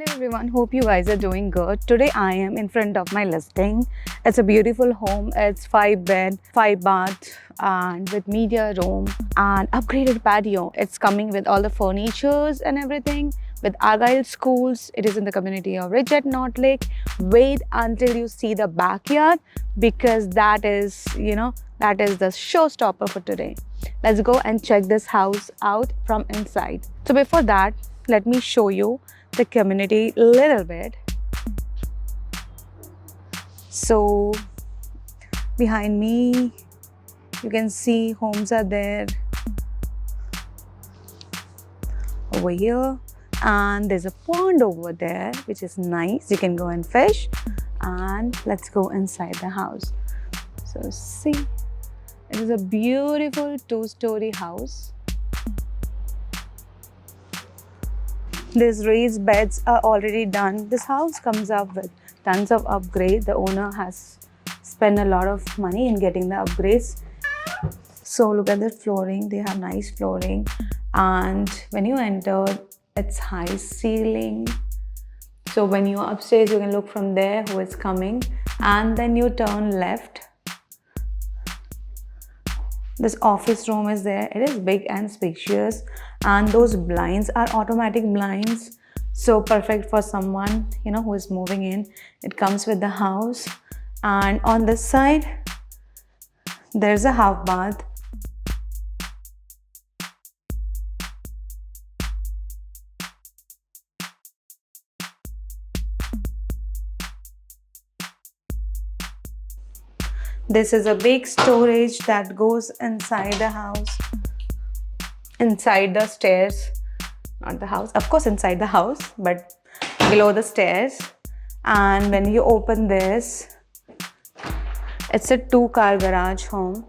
Hello everyone, hope you guys are doing good. Today I am in front of my listing. It's a beautiful home. It's 5 bed, 5 bath and with media room and upgraded patio. It's coming with all the furnitures and everything with Argyle schools. It is in the community of Ridge at Northlake. Wait until you see the backyard because that is the showstopper for today. Let's go and check this house out from inside. So before that, let me show you the community a little bit. So behind me you can see homes are there over here, and there's a pond over there which is nice. You can go and fish, and let's go inside the house. So see, it is a beautiful 2-story house. These raised beds are already done. This house comes up with tons of upgrades. The owner has spent a lot of money in getting the upgrades. So look at the flooring. They have nice flooring, and when you enter, it's high ceiling. So when you're upstairs, you can look from there who is coming, and then you turn left. This office room is there. It is big and spacious, and those blinds are automatic blinds, so perfect for someone who is moving in. It comes with the house, and on this side there's a half bath. This is a big storage that goes inside the house, inside the stairs, not the house, of course inside the house, but below the stairs. And when you open this, it's a 2-car garage home.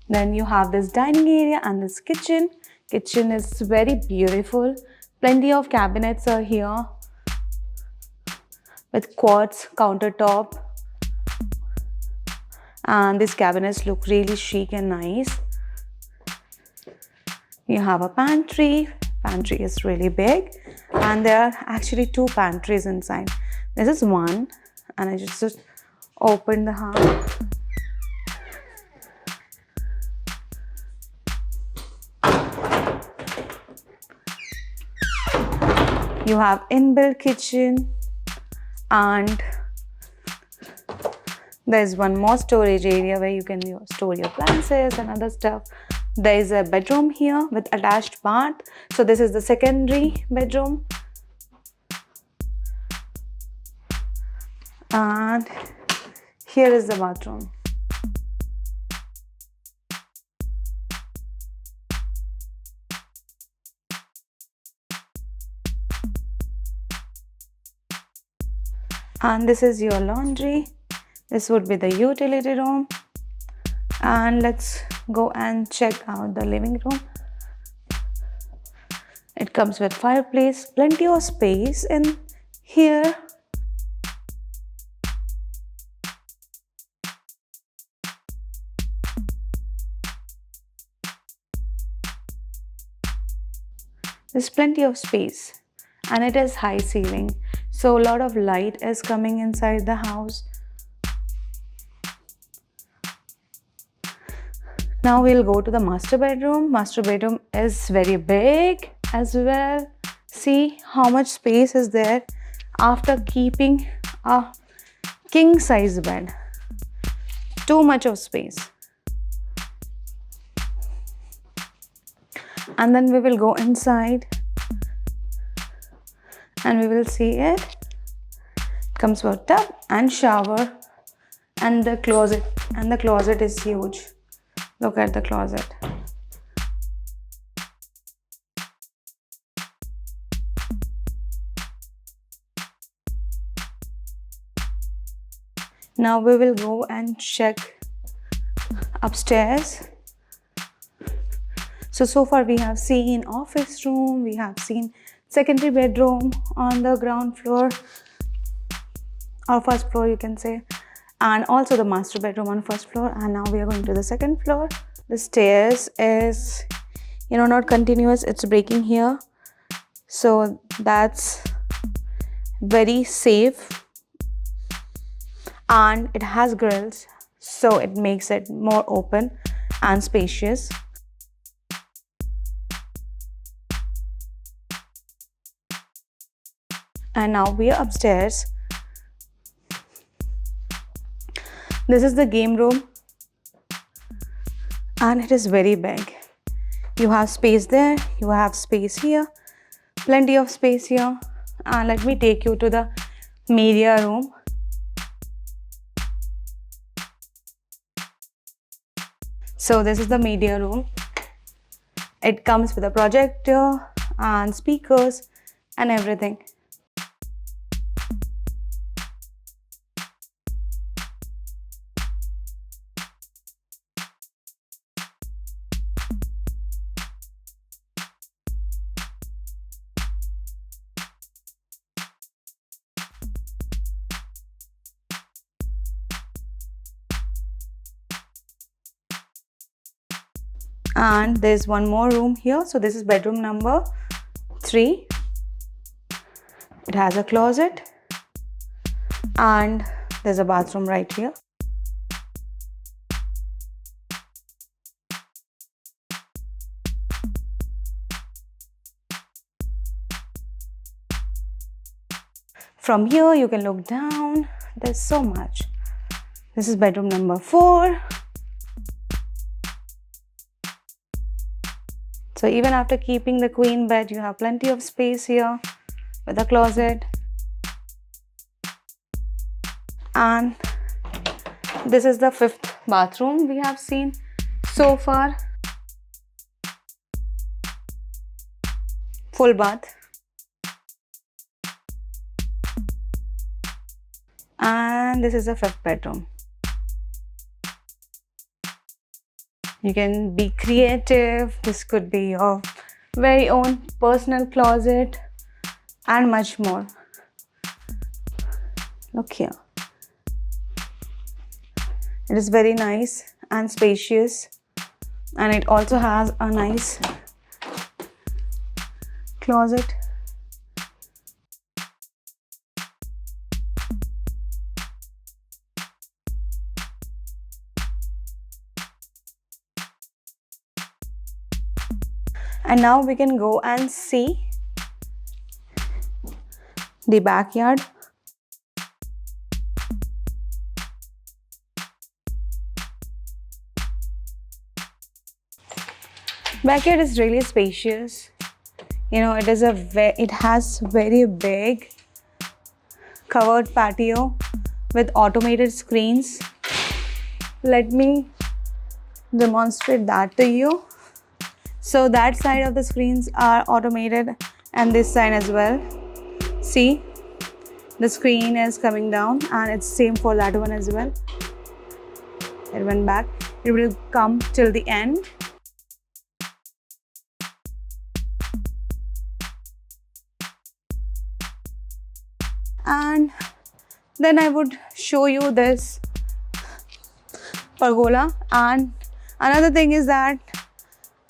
Then you have this dining area and this kitchen. Kitchen is very beautiful. Plenty of cabinets are here with quartz countertop, and these cabinets look really chic and nice. You have a pantry. Pantry is really big, and there are actually 2 pantries inside. This is one, and I just opened the house. You have inbuilt kitchen, and there's one more storage area where you can store your appliances and other stuff. There is a bedroom here with attached bath. So this is the secondary bedroom. And here is the bathroom. And this is your laundry. This would be the utility room. And let's go and check out the living room. It comes with fireplace, plenty of space in here. There's plenty of space, and it is high ceiling, so a lot of light is coming inside the house. Now we'll go to the master bedroom. Master bedroom is very big as well. See how much space is there after keeping a king size bed. Too much of space. And then we will go inside and we will see it. It comes with a tub and shower, and the closet. And the closet is huge. Look at the closet. Now we will go and check upstairs. So far we have seen office room, we have seen secondary bedroom on the ground floor, or first floor you can say, and also the master bedroom on first floor. And now we are going to the second floor. The stairs is, not continuous, it's breaking here. So that's very safe, and it has grills, so it makes it more open and spacious. And now we are upstairs. This is the game room, and it is very big. You have space there, you have space here, plenty of space here. And let me take you to the media room. So this is the media room. It comes with a projector and speakers and everything. And there's one more room here. So this is bedroom number 3. It has a closet, and there's a bathroom right here. From here you can look down. There's so much. This is bedroom number 4. So even after keeping the queen bed, you have plenty of space here with a closet. And this is the 5th bathroom we have seen so far. Full bath. And this is the 5th bedroom. You can be creative. This could be your very own personal closet and much more. Look here. It is very nice and spacious, and it also has a nice closet. And now we can go and see the backyard. Backyard is really spacious. It has very big covered patio with automated screens. Let me demonstrate that to you. So that side of the screens are automated, and this side as well. See, the screen is coming down, and it's same for that one as well. It went back. It will come till the end. And then I would show you this pergola. And another thing is that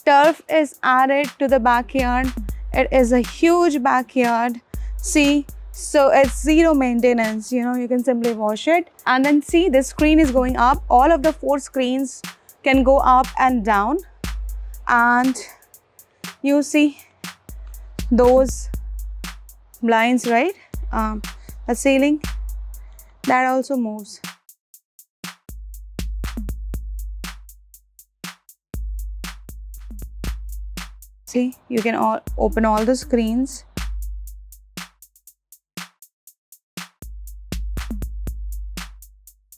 turf is added to the backyard. It is a huge backyard. See, so it's zero maintenance. You can simply wash it. And then see, this screen is going up. All of the 4 screens can go up and down. And you see those blinds, right? The ceiling, that also moves. See, you can open all the screens.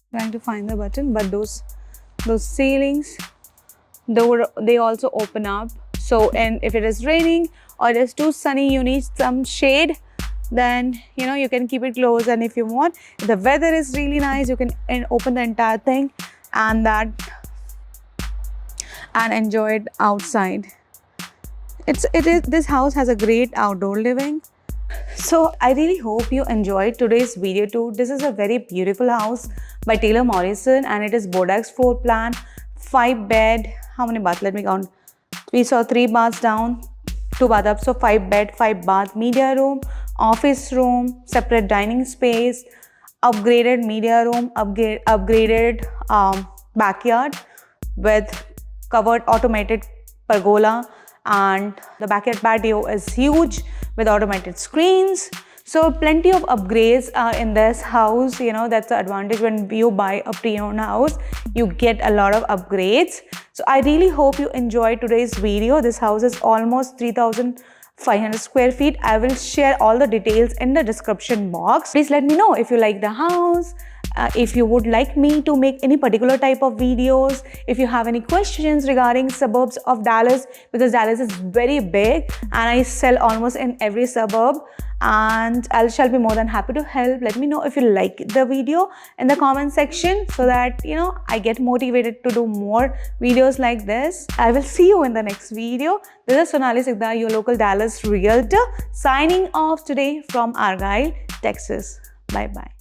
Trying to find the button, but those ceilings, they also open up. So, and if it is raining or it is too sunny, you need some shade, then you can keep it closed. And if you want, if the weather is really nice, you can open the entire thing and enjoy it outside. This house has a great outdoor living. So I really hope you enjoyed today's video too. This is a very beautiful house by Taylor Morrison, and it is Bodak's floor plan, 5-bed. How many baths? Let me count. We saw 3 baths down, 2 bath up. So 5-bed, 5-bath, media room, office room, separate dining space, upgraded media room, upgraded backyard with covered automated pergola, and the backyard patio is huge with automated screens. So plenty of upgrades in this house. You know, that's the advantage when you buy a pre-owned house. You get a lot of upgrades. So I really hope you enjoyed today's video. This house is almost 3,500 square feet. I will share all the details in the description box. Please let me know if you like the house, if you would like me to make any particular type of videos, if you have any questions regarding suburbs of Dallas, because Dallas is very big and I sell almost in every suburb, and I shall be more than happy to help. Let me know if you like the video in the comment section so that, you know, I get motivated to do more videos like this. I will see you in the next video. This is Sonali Sikdar, your local Dallas realtor, signing off today from Argyle, Texas. Bye-bye.